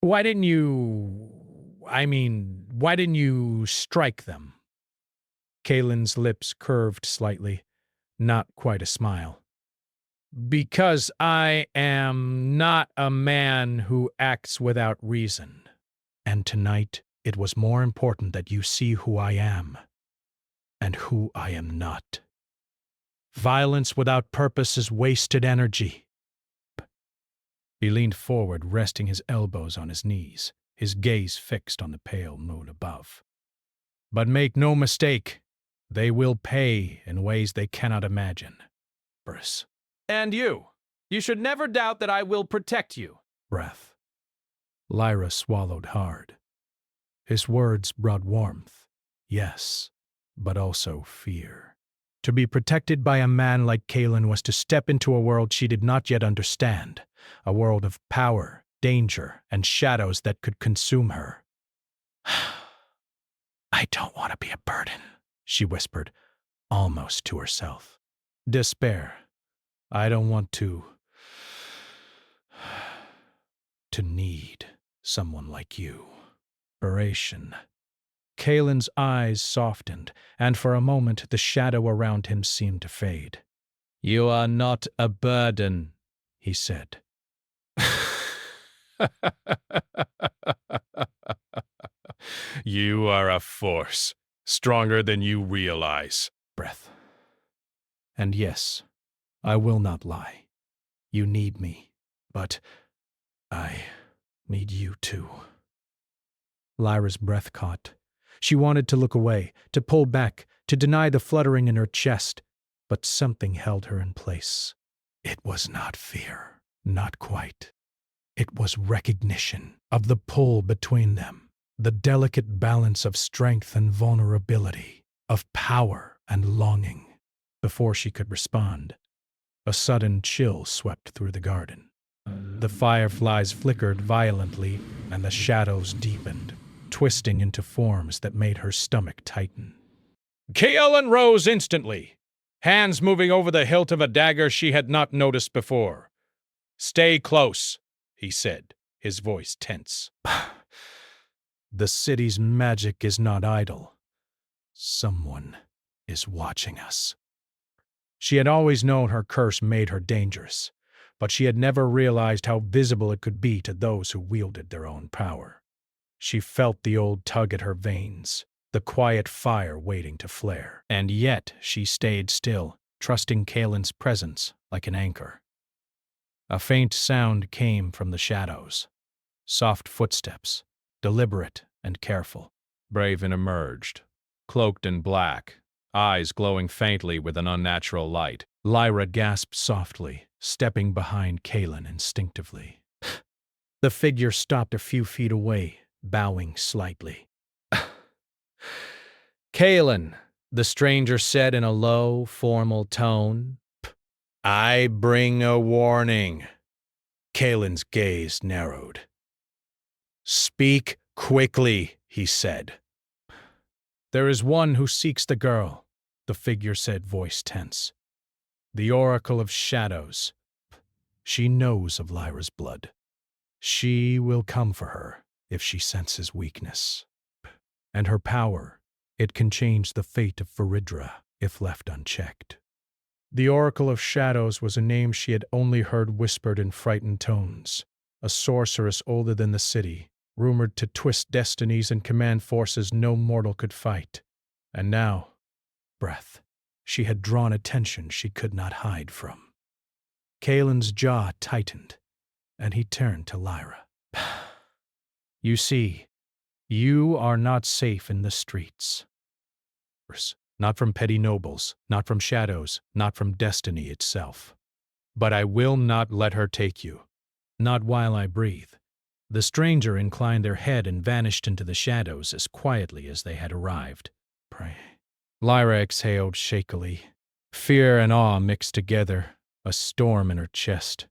Why didn't you... why didn't you strike them? Kalen's lips curved slightly, not quite a smile. Because I am not a man who acts without reason. And tonight, it was more important that you see who I am and who I am not. Violence without purpose is wasted energy. He leaned forward, resting his elbows on his knees, his gaze fixed on the pale moon above. But make no mistake, they will pay in ways they cannot imagine. Bruce. And you should never doubt that I will protect you. Breath. Lyra swallowed hard. His words brought warmth, yes, but also fear. To be protected by a man like Kalen was to step into a world she did not yet understand, a world of power, danger, and shadows that could consume her. I don't want to be a burden, she whispered, almost to herself. Despair. I don't want to need someone like you. Inspiration. Kalen's eyes softened, and for a moment the shadow around him seemed to fade. You are not a burden, he said. You are a force, stronger than you realize. Breath. And yes, I will not lie. You need me, but I need you too. Lyra's breath caught. She wanted to look away, to pull back, to deny the fluttering in her chest, but something held her in place. It was not fear, not quite. It was recognition of the pull between them, the delicate balance of strength and vulnerability, of power and longing. Before she could respond, a sudden chill swept through the garden. The fireflies flickered violently, and the shadows deepened, twisting into forms that made her stomach tighten. Kaelen rose instantly, hands moving over the hilt of a dagger she had not noticed before. Stay close, he said, his voice tense. The city's magic is not idle. Someone is watching us. She had always known her curse made her dangerous, but she had never realized how visible it could be to those who wielded their own power. She felt the old tug at her veins, the quiet fire waiting to flare, and yet she stayed still, trusting Kalen's presence like an anchor. A faint sound came from the shadows. Soft footsteps, deliberate and careful. Braven emerged, cloaked in black, eyes glowing faintly with an unnatural light. Lyra gasped softly, stepping behind Kalen instinctively. The figure stopped a few feet away, bowing slightly. Kalen, the stranger said in a low, formal tone. I bring a warning. Kalen's gaze narrowed. Speak quickly, he said. There is one who seeks the girl, the figure said, voice tense. The Oracle of Shadows. She knows of Lyra's blood. She will come for her if she senses weakness. And her power, it can change the fate of Faridra if left unchecked. The Oracle of Shadows was a name she had only heard whispered in frightened tones, a sorceress older than the city, rumored to twist destinies and command forces no mortal could fight. And now, breath, she had drawn attention she could not hide from. Kalen's jaw tightened, and he turned to Lyra. You see, you are not safe in the streets. Not from petty nobles, not from shadows, not from destiny itself. But I will not let her take you. Not while I breathe. The stranger inclined their head and vanished into the shadows as quietly as they had arrived. Pray. Lyra exhaled shakily. Fear and awe mixed together, a storm in her chest.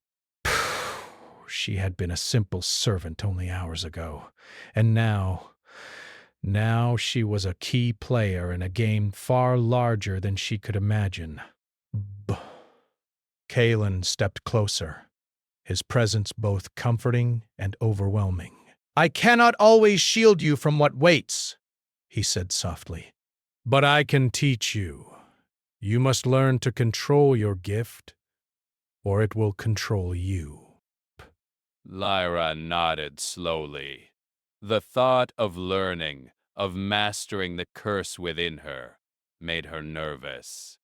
She had been a simple servant only hours ago, and now she was a key player in a game far larger than she could imagine. Kalen stepped closer, his presence both comforting and overwhelming. I cannot always shield you from what waits, he said softly. But I can teach you. You must learn to control your gift, or it will control you. Lyra nodded slowly. The thought of learning, of mastering the curse within her, made her nervous.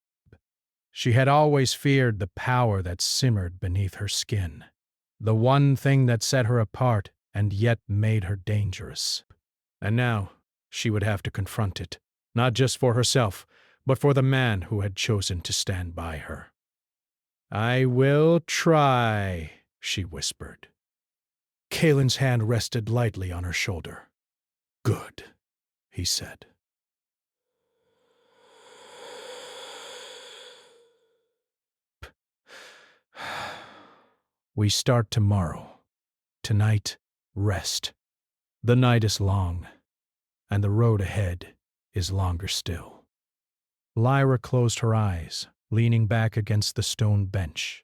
She had always feared the power that simmered beneath her skin, the one thing that set her apart and yet made her dangerous. And now she would have to confront it, not just for herself, but for the man who had chosen to stand by her. I will try, she whispered. Kaelin's hand rested lightly on her shoulder. Good, he said. We start tomorrow. Tonight, rest. The night is long, and the road ahead is longer still. Lyra closed her eyes, leaning back against the stone bench.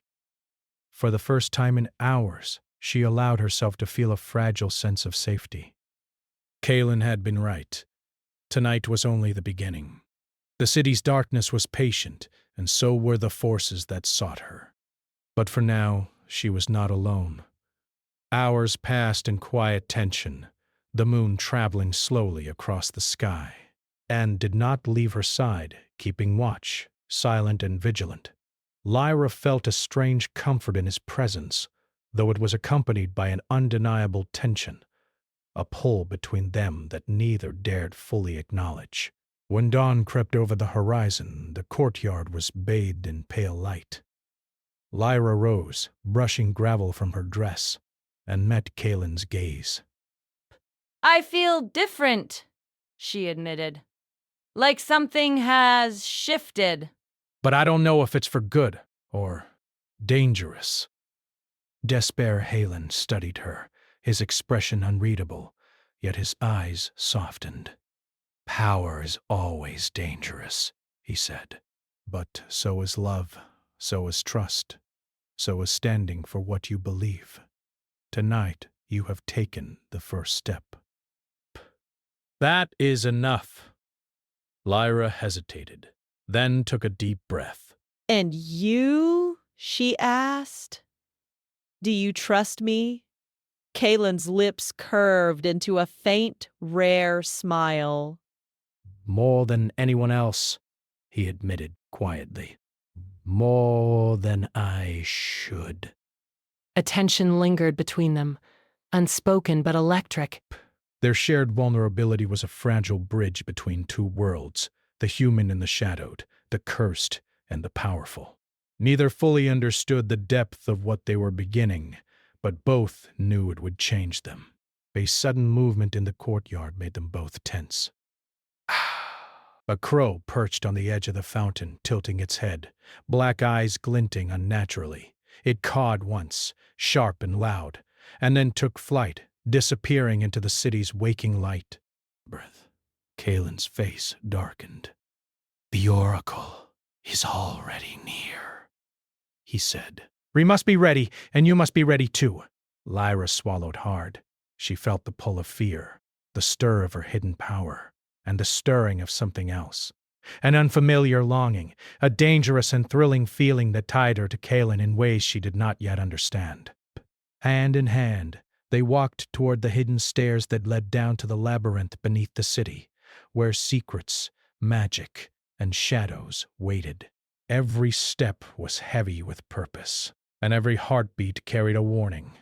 For the first time in hours, she allowed herself to feel a fragile sense of safety. Kaelin had been right. Tonight was only the beginning. The city's darkness was patient, and so were the forces that sought her. But for now, she was not alone. Hours passed in quiet tension, the moon traveling slowly across the sky, and did not leave her side, keeping watch, silent and vigilant. Lyra felt a strange comfort in his presence, though it was accompanied by an undeniable tension, a pull between them that neither dared fully acknowledge. When dawn crept over the horizon, the courtyard was bathed in pale light. Lyra rose, brushing gravel from her dress, and met Kaelin's gaze. I feel different, she admitted. Like something has shifted. But I don't know if it's for good or dangerous. Despair Halen studied her, his expression unreadable, yet his eyes softened. Power is always dangerous, he said. But so is love, so is trust, so is standing for what you believe. Tonight you have taken the first step. That is enough. Lyra hesitated, then took a deep breath. And you? She asked. Do you trust me? Kaelin's lips curved into a faint, rare smile. More than anyone else, he admitted quietly. More than I should. A tension lingered between them, unspoken but electric. Their shared vulnerability was a fragile bridge between two worlds, the human and the shadowed, the cursed and the powerful. Neither fully understood the depth of what they were beginning, but both knew it would change them. A sudden movement in the courtyard made them both tense. A crow perched on the edge of the fountain, tilting its head, black eyes glinting unnaturally. It cawed once, sharp and loud, and then took flight, disappearing into the city's waking light. Kaelin's face darkened. The oracle is already near, he said. We must be ready, and you must be ready too. Lyra swallowed hard. She felt the pull of fear, the stir of her hidden power, and the stirring of something else. An unfamiliar longing, a dangerous and thrilling feeling that tied her to Kaelin in ways she did not yet understand. Hand in hand, they walked toward the hidden stairs that led down to the labyrinth beneath the city, where secrets, magic, and shadows waited. Every step was heavy with purpose, and every heartbeat carried a warning.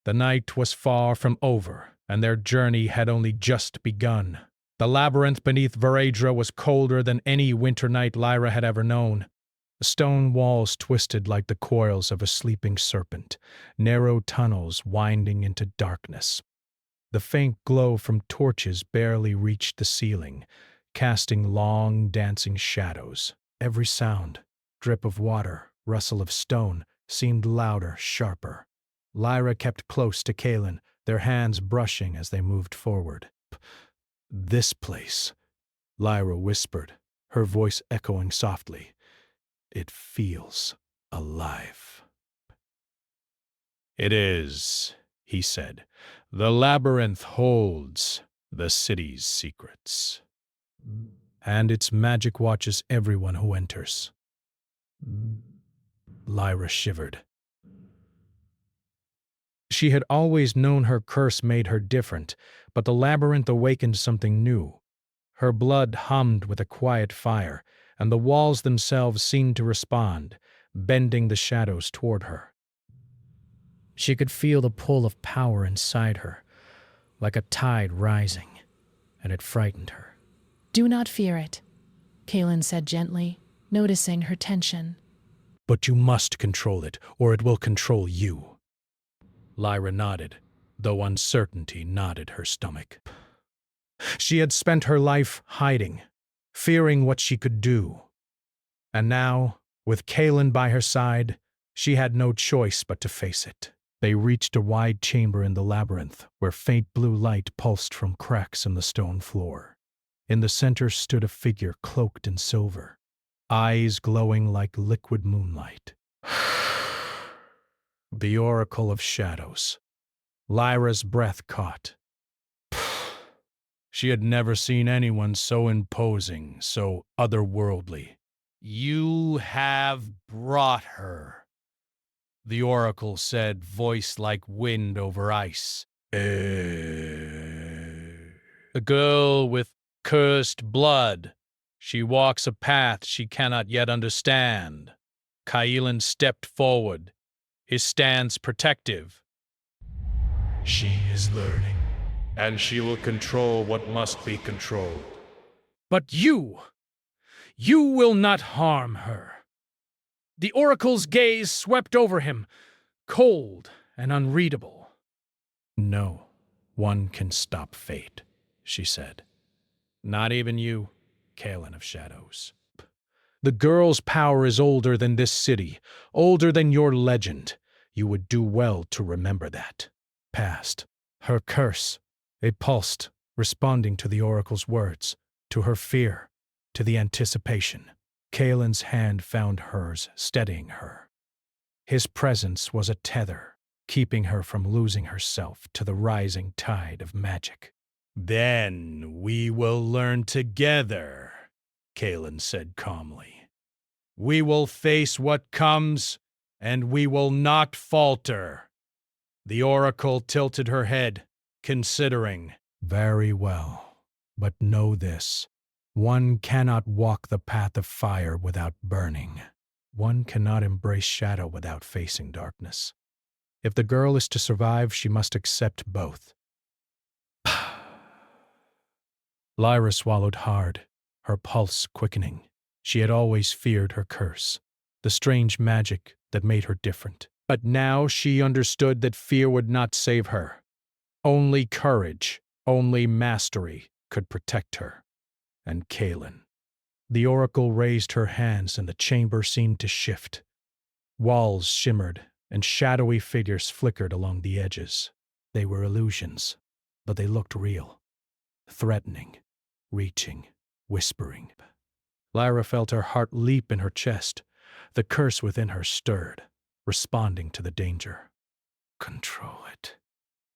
The night was far from over, and their journey had only just begun. The labyrinth beneath Veredra was colder than any winter night Lyra had ever known. The stone walls twisted like the coils of a sleeping serpent, narrow tunnels winding into darkness. The faint glow from torches barely reached the ceiling, casting long, dancing shadows. Every sound, drip of water, rustle of stone, seemed louder, sharper. Lyra kept close to Kaelin, their hands brushing as they moved forward. This place, Lyra whispered, her voice echoing softly. It feels alive. It is, he said, The labyrinth holds the city's secrets, and its magic watches everyone who enters. Lyra shivered. She had always known her curse made her different, but the labyrinth awakened something new. Her blood hummed with a quiet fire, and the walls themselves seemed to respond, bending the shadows toward her. She could feel the pull of power inside her, like a tide rising, and it frightened her. Do not fear it, Kaelin said gently, noticing her tension. But you must control it, or it will control you. Lyra nodded, though uncertainty knotted her stomach. She had spent her life hiding, fearing what she could do. And now, with Kaelin by her side, she had no choice but to face it. They reached a wide chamber in the labyrinth, where faint blue light pulsed from cracks in the stone floor. In the center stood a figure cloaked in silver, eyes glowing like liquid moonlight. The Oracle of Shadows. Lyra's breath caught. She had never seen anyone so imposing, so otherworldly. You have brought her, the Oracle said, voice like wind over ice. A girl with cursed blood. She walks a path she cannot yet understand. Kaelin stepped forward, his stance protective. She is learning, and she will control what must be controlled. But you will not harm her. The Oracle's gaze swept over him, cold and unreadable. No one can stop fate, she said. Not even you, Kaelin of Shadows. The girl's power is older than this city, older than your legend. You would do well to remember that. Past. Her curse. It pulsed, responding to the Oracle's words, to her fear, to the anticipation. Kaelin's hand found hers, steadying her. His presence was a tether, keeping her from losing herself to the rising tide of magic. Then we will learn together, Kaelin said calmly. We will face what comes, and we will not falter. The Oracle tilted her head, considering. Very well, but know this. One cannot walk the path of fire without burning. One cannot embrace shadow without facing darkness. If the girl is to survive, she must accept both. Lyra swallowed hard, her pulse quickening. She had always feared her curse, the strange magic that made her different. But now she understood that fear would not save her. Only courage, only mastery could protect her. And Kaelin. The Oracle raised her hands and the chamber seemed to shift. Walls shimmered and shadowy figures flickered along the edges. They were illusions, but they looked real. Threatening, reaching, whispering. Lyra felt her heart leap in her chest. The curse within her stirred, responding to the danger. Control it,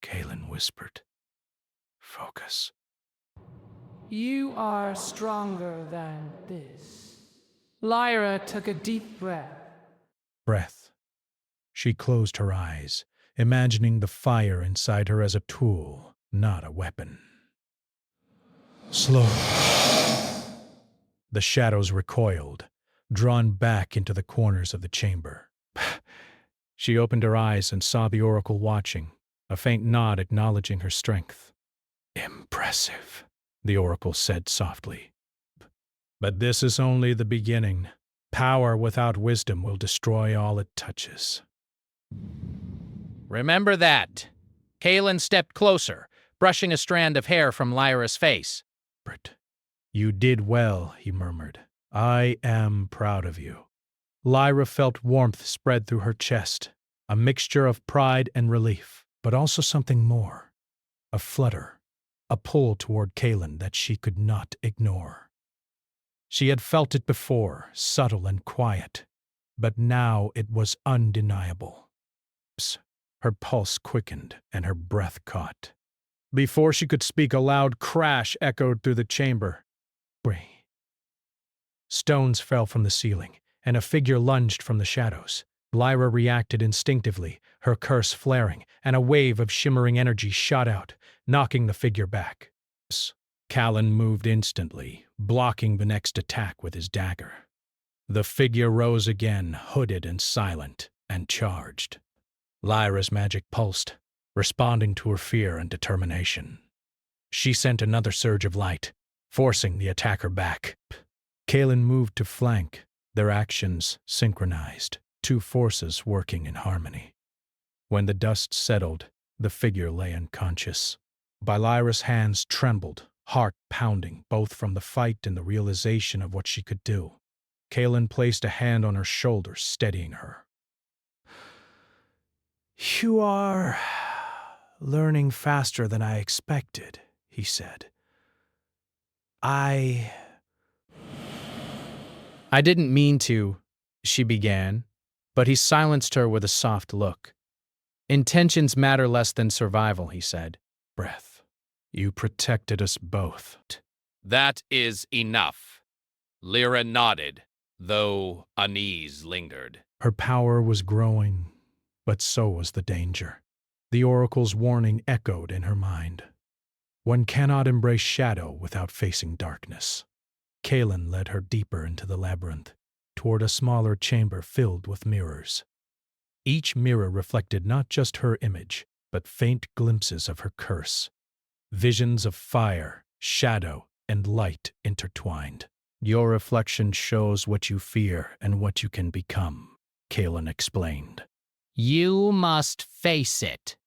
Kaelin whispered. Focus. You are stronger than this. Lyra took a deep Breath. She closed her eyes, imagining the fire inside her as a tool, not a weapon. Slow. The shadows recoiled, drawn back into the corners of the chamber. She opened her eyes and saw the Oracle watching, a faint nod acknowledging her strength. Impressive, the Oracle said softly. But this is only the beginning. Power without wisdom will destroy all it touches. Remember that. Kaelin stepped closer, brushing a strand of hair from Lyra's face. You did well, he murmured. I am proud of you. Lyra felt warmth spread through her chest, a mixture of pride and relief, but also something more. A flutter, a pull toward Kaelin that she could not ignore. She had felt it before, subtle and quiet, but now it was undeniable. Her pulse quickened and her breath caught. Before she could speak, a loud crash echoed through the chamber. Bray. Stones fell from the ceiling, and a figure lunged from the shadows. Lyra reacted instinctively, her curse flaring, and a wave of shimmering energy shot out, knocking the figure back. Callan moved instantly, blocking the next attack with his dagger. The figure rose again, hooded and silent, and charged. Lyra's magic pulsed, responding to her fear and determination. She sent another surge of light, forcing the attacker back. Callan moved to flank, their actions synchronized, two forces working in harmony. When the dust settled, the figure lay unconscious. Lyra's hands trembled, heart pounding, both from the fight and the realization of what she could do. Callan placed a hand on her shoulder, steadying her. "You are learning faster than I expected," he said. I didn't mean to," she began, but he silenced her with a soft look. "Intentions matter less than survival," he said. Breath. You protected us both. That is enough. Lyra nodded, though unease lingered. Her power was growing, but so was the danger. The oracle's warning echoed in her mind. One cannot embrace shadow without facing darkness. Callan led her deeper into the labyrinth, toward a smaller chamber filled with mirrors. Each mirror reflected not just her image, but faint glimpses of her curse. Visions of fire, shadow, and light intertwined. Your reflection shows what you fear and what you can become, Callan explained. "You must face it."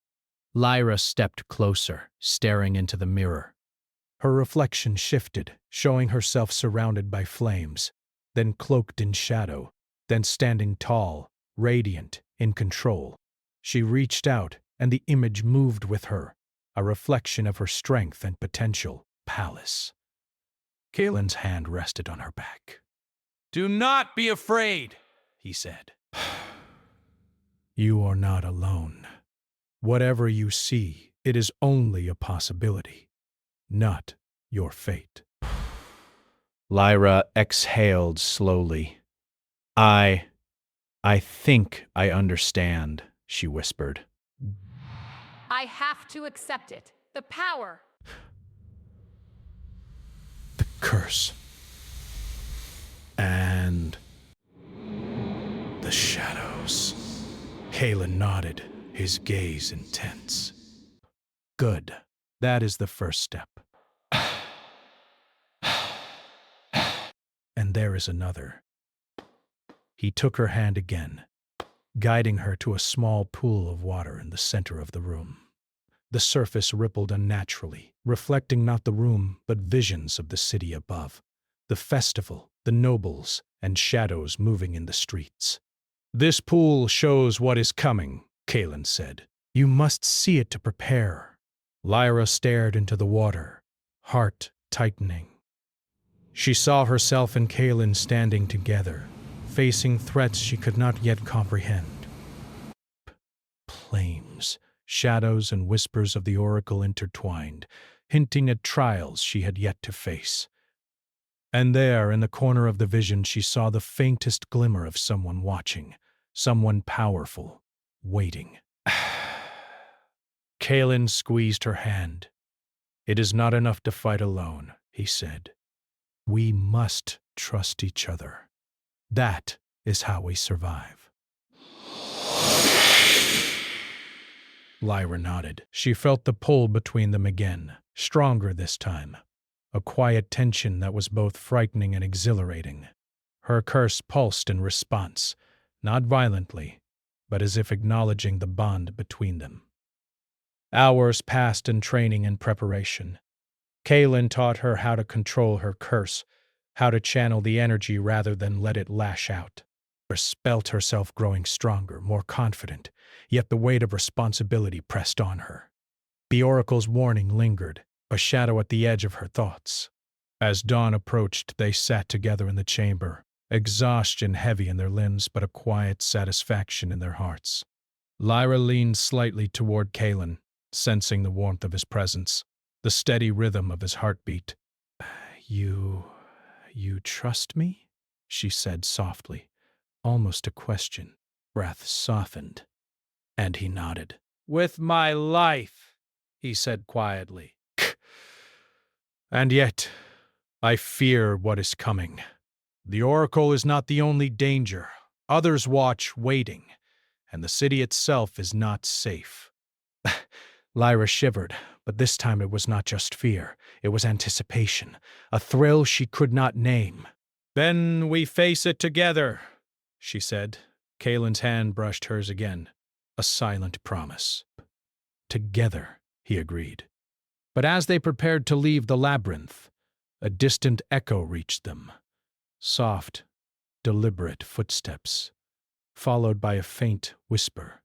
Lyra stepped closer, staring into the mirror. Her reflection shifted, showing herself surrounded by flames, then cloaked in shadow, then standing tall, radiant, in control. She reached out, and the image moved with her, a reflection of her strength and potential, Pallas. Callan's hand rested on her back. "Do not be afraid," he said. You are not alone. Whatever you see, it is only a possibility, not your fate. Lyra exhaled slowly. I think I understand, she whispered. I have to accept it. The power. The curse. And the shadows. Callan nodded, his gaze intense. Good. That is the first step. And there is another. He took her hand again, guiding her to a small pool of water in the center of the room. The surface rippled unnaturally, reflecting not the room, but visions of the city above, the festival, the nobles, and shadows moving in the streets. This pool shows what is coming, Callan said. You must see it to prepare. Lyra stared into the water, heart tightening. She saw herself and Callan standing together, facing threats she could not yet comprehend. Flames, shadows, and whispers of the oracle intertwined, hinting at trials she had yet to face. And there, in the corner of the vision, she saw the faintest glimmer of someone watching, someone powerful, waiting. Callan squeezed her hand. It is not enough to fight alone, he said. We must trust each other. That is how we survive. Lyra nodded. She felt the pull between them again, stronger this time. A quiet tension that was both frightening and exhilarating. Her curse pulsed in response, not violently, but as if acknowledging the bond between them. Hours passed in training and preparation. Callan taught her how to control her curse, how to channel the energy rather than let it lash out. She felt herself growing stronger, more confident, yet the weight of responsibility pressed on her. The oracle's warning lingered, a shadow at the edge of her thoughts. As dawn approached, they sat together in the chamber, exhaustion heavy in their limbs but a quiet satisfaction in their hearts. Lyra leaned slightly toward Kalen, sensing the warmth of his presence, the steady rhythm of his heartbeat. You trust me? She said softly, almost a question. Breath softened, and he nodded. With my life, he said quietly. And yet, I fear what is coming. The Oracle is not the only danger. Others watch, waiting, and the city itself is not safe. Lyra shivered, but this time it was not just fear. It was anticipation, a thrill she could not name. Then we face it together, she said. Kalen's hand brushed hers again. A silent promise. Together, he agreed. But as they prepared to leave the labyrinth, a distant echo reached them. Soft, deliberate footsteps, followed by a faint whisper.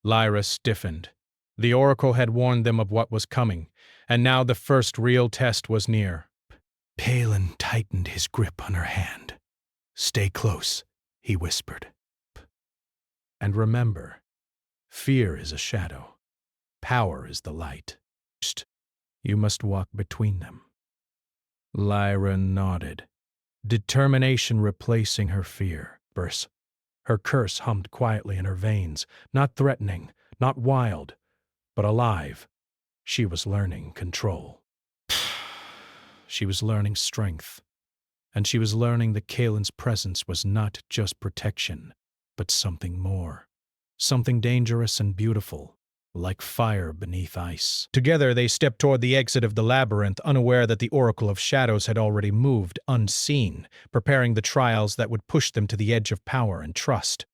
Lyra stiffened. The Oracle had warned them of what was coming, and now the first real test was near. Kalen tightened his grip on her hand. Stay close, he whispered. And remember, fear is a shadow. Power is the light. You must walk between them. Lyra nodded, determination replacing her fear. Her curse hummed quietly in her veins, not threatening, not wild, but alive. She was learning control. She was learning strength. And she was learning that Kalen's presence was not just protection, but something more. Something dangerous and beautiful, like fire beneath ice. Together they stepped toward the exit of the labyrinth, unaware that the Oracle of Shadows had already moved, unseen, preparing the trials that would push them to the edge of power and trust.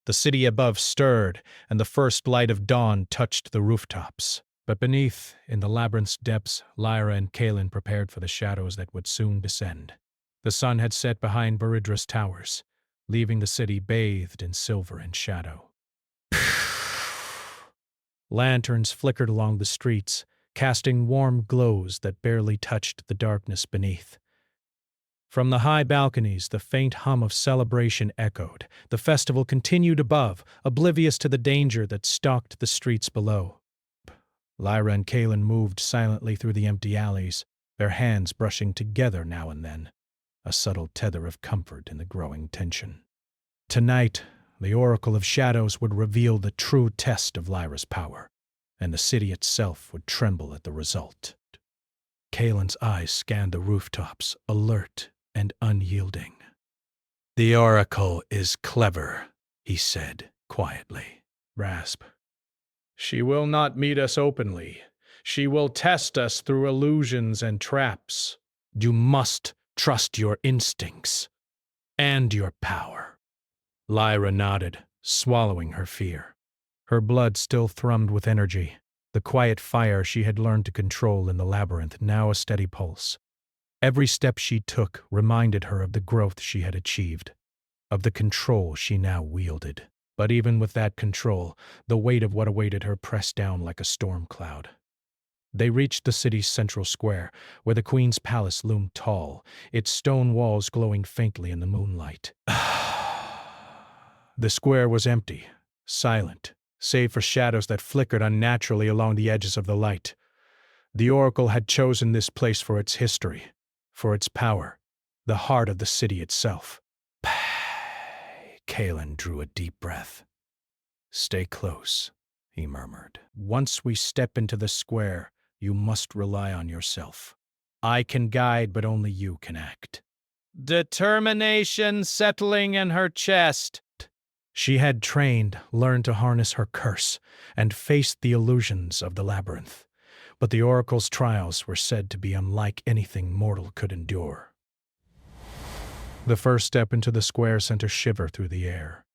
The city above stirred, and the first light of dawn touched the rooftops. But beneath, in the labyrinth's depths, Lyra and Kalen prepared for the shadows that would soon descend. The sun had set behind Waitress towers, leaving the city bathed in silver and shadow. Lanterns flickered along the streets, casting warm glows that barely touched the darkness beneath. From the high balconies, the faint hum of celebration echoed. The festival continued above, oblivious to the danger that stalked the streets below. Lyra and Kalen moved silently through the empty alleys, their hands brushing together now and then, a subtle tether of comfort in the growing tension. Tonight, the Oracle of Shadows would reveal the true test of Lyra's power, and the city itself would tremble at the result. Kalen's eyes scanned the rooftops, alert and unyielding. The Oracle is clever, he said quietly. Rasp. She will not meet us openly. She will test us through illusions and traps. You must trust your instincts and your power. Lyra nodded, swallowing her fear. Her blood still thrummed with energy, the quiet fire she had learned to control in the labyrinth now a steady pulse. Every step she took reminded her of the growth she had achieved, of the control she now wielded. But even with that control, the weight of what awaited her pressed down like a storm cloud. They reached the city's central square, where the Queen's palace loomed tall, its stone walls glowing faintly in the moonlight. The square was empty, silent, save for shadows that flickered unnaturally along the edges of the light. The Oracle had chosen this place for its history, for its power, the heart of the city itself. Kalen drew a deep breath. Stay close, he murmured. Once we step into the square, you must rely on yourself. I can guide, but only you can act. Determination settling in her chest. She had trained, learned to harness her curse, and faced the illusions of the labyrinth. But the Oracle's trials were said to be unlike anything mortal could endure. The first step into the square sent a shiver through the air.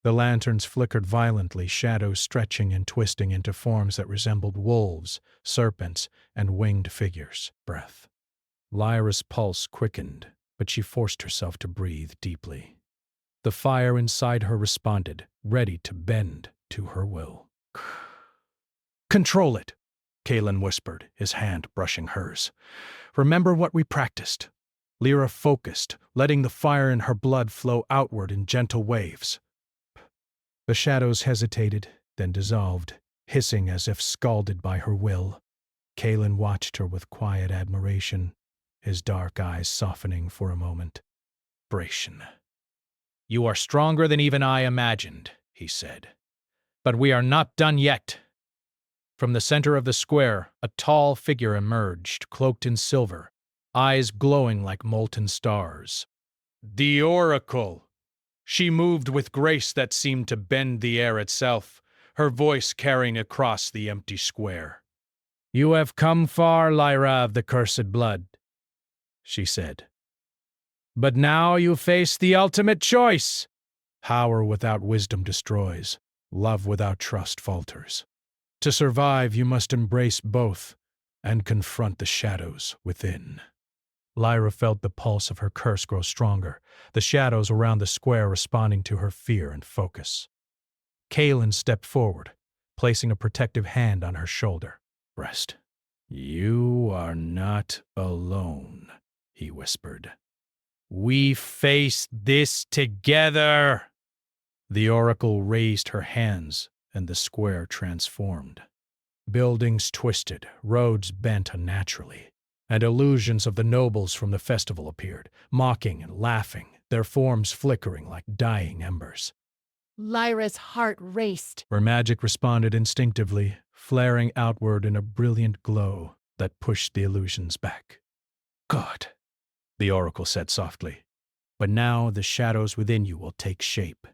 The lanterns flickered violently, shadows stretching and twisting into forms that resembled wolves, serpents, and winged figures. Breath. Lyra's pulse quickened, but she forced herself to breathe deeply. The fire inside her responded, ready to bend to her will. Control it, Kalen whispered, his hand brushing hers. Remember what we practiced. Lyra focused, letting the fire in her blood flow outward in gentle waves. The shadows hesitated, then dissolved, hissing as if scalded by her will. Kalen watched her with quiet admiration, his dark eyes softening for a moment. Bration. You are stronger than even I imagined, he said. But we are not done yet. From the center of the square, a tall figure emerged, cloaked in silver, eyes glowing like molten stars. The Oracle! She moved with grace that seemed to bend the air itself, her voice carrying across the empty square. You have come far, Lyra of the Cursed Blood, she said. But now you face the ultimate choice. Power without wisdom destroys. Love without trust falters. To survive, you must embrace both and confront the shadows within. Lyra felt the pulse of her curse grow stronger, the shadows around the square responding to her fear and focus. Kalen stepped forward, placing a protective hand on her shoulder. Rest. You are not alone, he whispered. We face this together. The Oracle raised her hands, and the square transformed. Buildings twisted, roads bent unnaturally, and illusions of the nobles from the festival appeared, mocking and laughing, their forms flickering like dying embers. Lyra's heart raced. Her magic responded instinctively, flaring outward in a brilliant glow that pushed the illusions back. Good, the Oracle said softly. But now the shadows within you will take shape.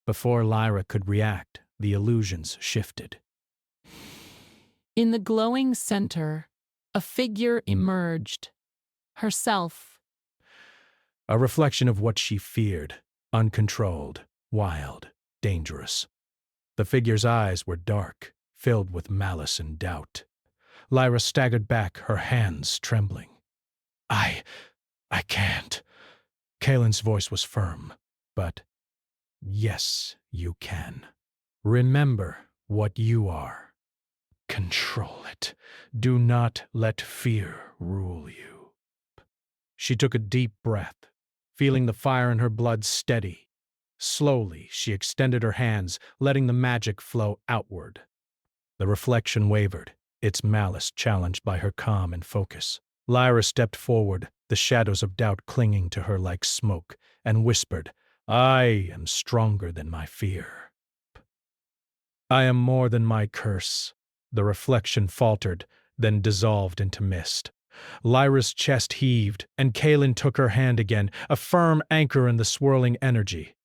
Before Lyra could react, the illusions shifted. In the glowing center, a figure emerged. Herself. A reflection of what she feared, uncontrolled, wild, dangerous. The figure's eyes were dark, filled with malice and doubt. Lyra staggered back, her hands trembling. I can't. Kalen's voice was firm, but yes, you can. Remember what you are. Control it. Do not let fear rule you. She took a deep breath, feeling the fire in her blood steady. Slowly, she extended her hands, letting the magic flow outward. The reflection wavered, its malice challenged by her calm and focus. Lyra stepped forward, the shadows of doubt clinging to her like smoke, and whispered, I am stronger than my fear. I am more than my curse. The reflection faltered, then dissolved into mist. Lyra's chest heaved, and Kalen took her hand again, a firm anchor in the swirling energy.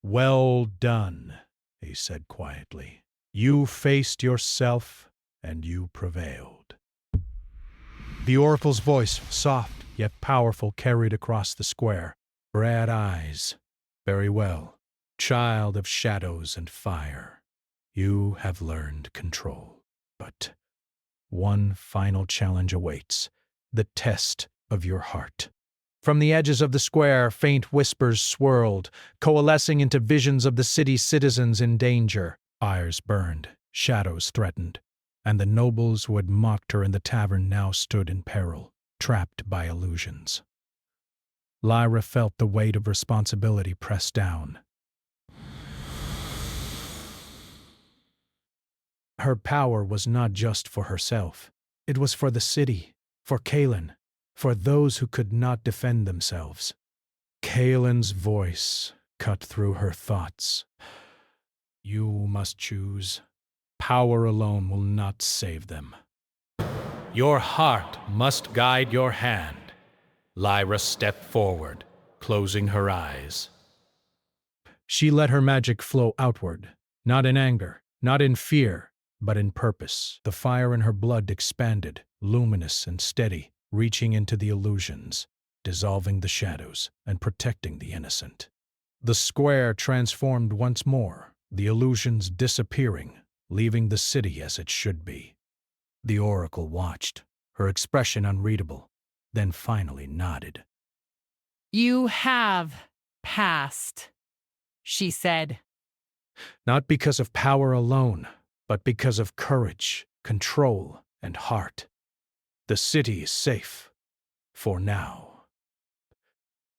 Well done, he said quietly. You faced yourself, and you prevailed. The Oracle's voice, soft yet powerful, carried across the square. Red eyes. Very well. Child of shadows and fire. You have learned control. But one final challenge awaits. The test of your heart. From the edges of the square, faint whispers swirled, coalescing into visions of the city's citizens in danger. Fires burned, shadows threatened, and the nobles who had mocked her in the tavern now stood in peril, trapped by illusions. Lyra felt the weight of responsibility press down. Her power was not just for herself. It was for the city, for Kalen, for those who could not defend themselves. Kalen's voice cut through her thoughts. You must choose. Power alone will not save them. Your heart must guide your hand. Lyra stepped forward, closing her eyes. She let her magic flow outward, not in anger, not in fear, but in purpose. The fire in her blood expanded, luminous and steady, reaching into the illusions, dissolving the shadows, and protecting the innocent. The square transformed once more, the illusions disappearing, leaving the city as it should be. The Oracle watched, her expression unreadable, then finally nodded. You have passed, she said. Not because of power alone, but because of courage, control, and heart. The city is safe, for now.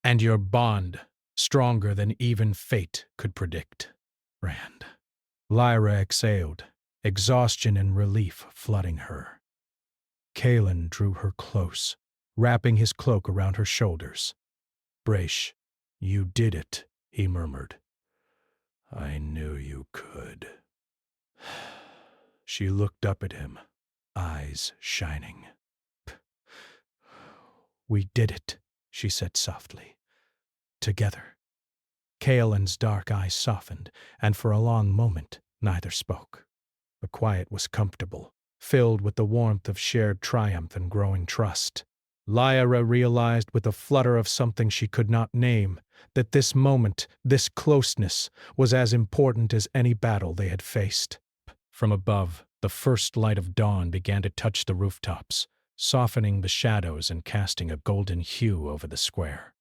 And your bond stronger than even fate could predict. Rand. Lyra exhaled, exhaustion and relief flooding her. Kalen drew her close, wrapping his cloak around her shoulders. Braish, you did it, he murmured. I knew you could. She looked up at him, eyes shining. We did it, she said softly. Together. Kaelin's dark eyes softened, and for a long moment neither spoke. The quiet was comfortable, filled with the warmth of shared triumph and growing trust. Lyra realized with a flutter of something she could not name that this moment, this closeness, was as important as any battle they had faced. From above, the first light of dawn began to touch the rooftops, softening the shadows and casting a golden hue over the square.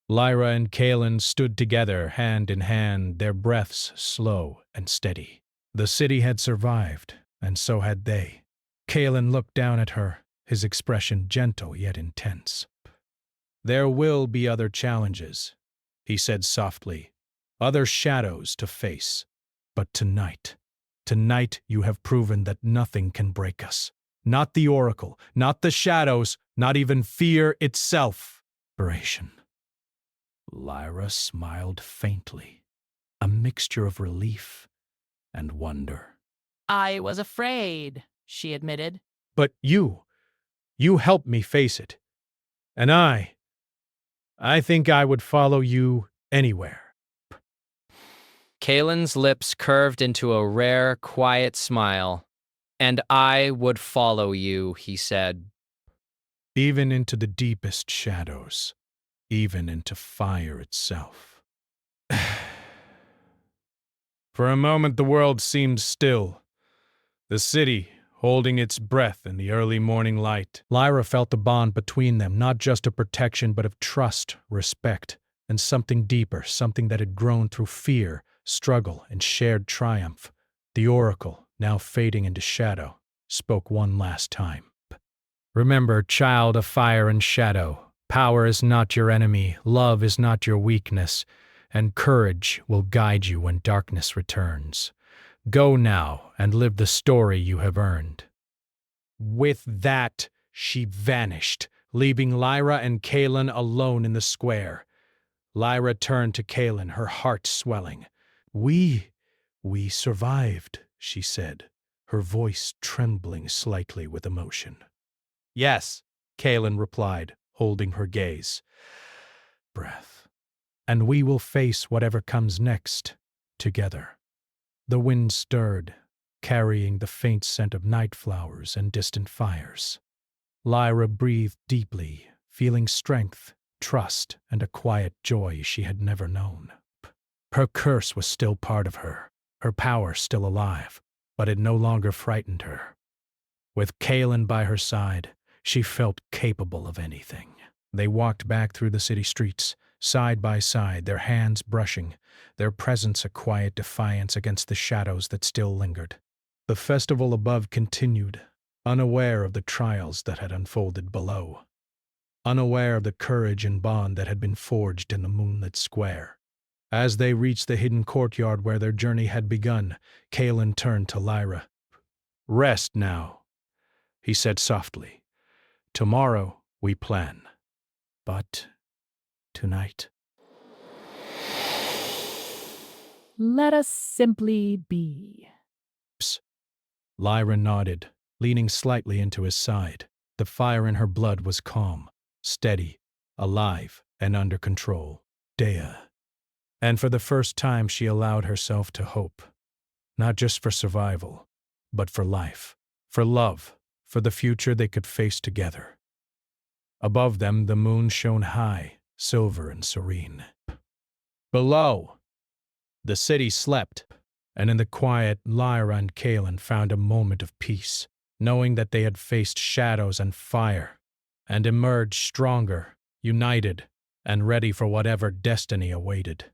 Lyra and Kaelin stood together, hand in hand, their breaths slow and steady. The city had survived, and so had they. Kaelin looked down at her, his expression gentle yet intense. There will be other challenges, he said softly, other shadows to face. But tonight you have proven that nothing can break us. Not the Oracle, not the shadows, not even fear itself. Inspiration. Lyra smiled faintly, a mixture of relief and wonder. I was afraid, she admitted. But you helped me face it. And I think I would follow you anywhere. Kaelin's lips curved into a rare, quiet smile. And I would follow you, he said. Even into the deepest shadows, even into fire itself. For a moment the world seemed still. The city, holding its breath in the early morning light. Lyra felt the bond between them, not just of protection, but of trust, respect, and something deeper, something that had grown through fear, struggle, and shared triumph. The Oracle, now fading into shadow, spoke one last time. Remember, child of fire and shadow, power is not your enemy, love is not your weakness, and courage will guide you when darkness returns. Go now and live the story you have earned. With that, she vanished, leaving Lyra and Kaelin alone in the square. Lyra turned to Kaelin, her heart swelling. We survived, she said, her voice trembling slightly with emotion. Yes, Kaelin replied, holding her gaze. Breath. And we will face whatever comes next, together. The wind stirred, carrying the faint scent of night flowers and distant fires. Lyra breathed deeply, feeling strength, trust, and a quiet joy she had never known. Her curse was still part of her power still alive, but it no longer frightened her. With Kaelin by her side, she felt capable of anything. They walked back through the city streets, side by side, their hands brushing, their presence a quiet defiance against the shadows that still lingered. The festival above continued, unaware of the trials that had unfolded below, unaware of the courage and bond that had been forged in the moonlit square. As they reached the hidden courtyard where their journey had begun, Kaelin turned to Lyra. Rest now, he said softly. Tomorrow we plan. But tonight. Let us simply be. Lyra nodded, leaning slightly into his side. The fire in her blood was calm, steady, alive, and under control. Dea. And for the first time she allowed herself to hope. Not just for survival, but for life, for love, for the future they could face together. Above them the moon shone high, silver and serene. Below, the city slept, and in the quiet Lyra and Kaelin found a moment of peace, knowing that they had faced shadows and fire, and emerged stronger, united, and ready for whatever destiny awaited.